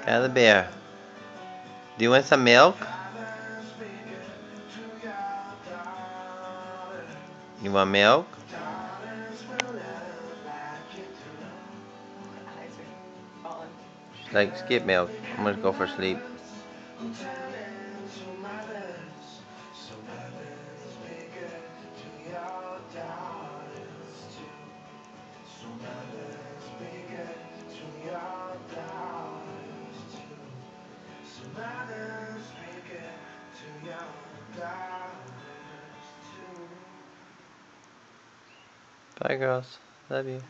Skylar Bear. Do you want some milk? You want milk? She's like, skip milk. I'm gonna go for sleep. Bye, girls. Love you.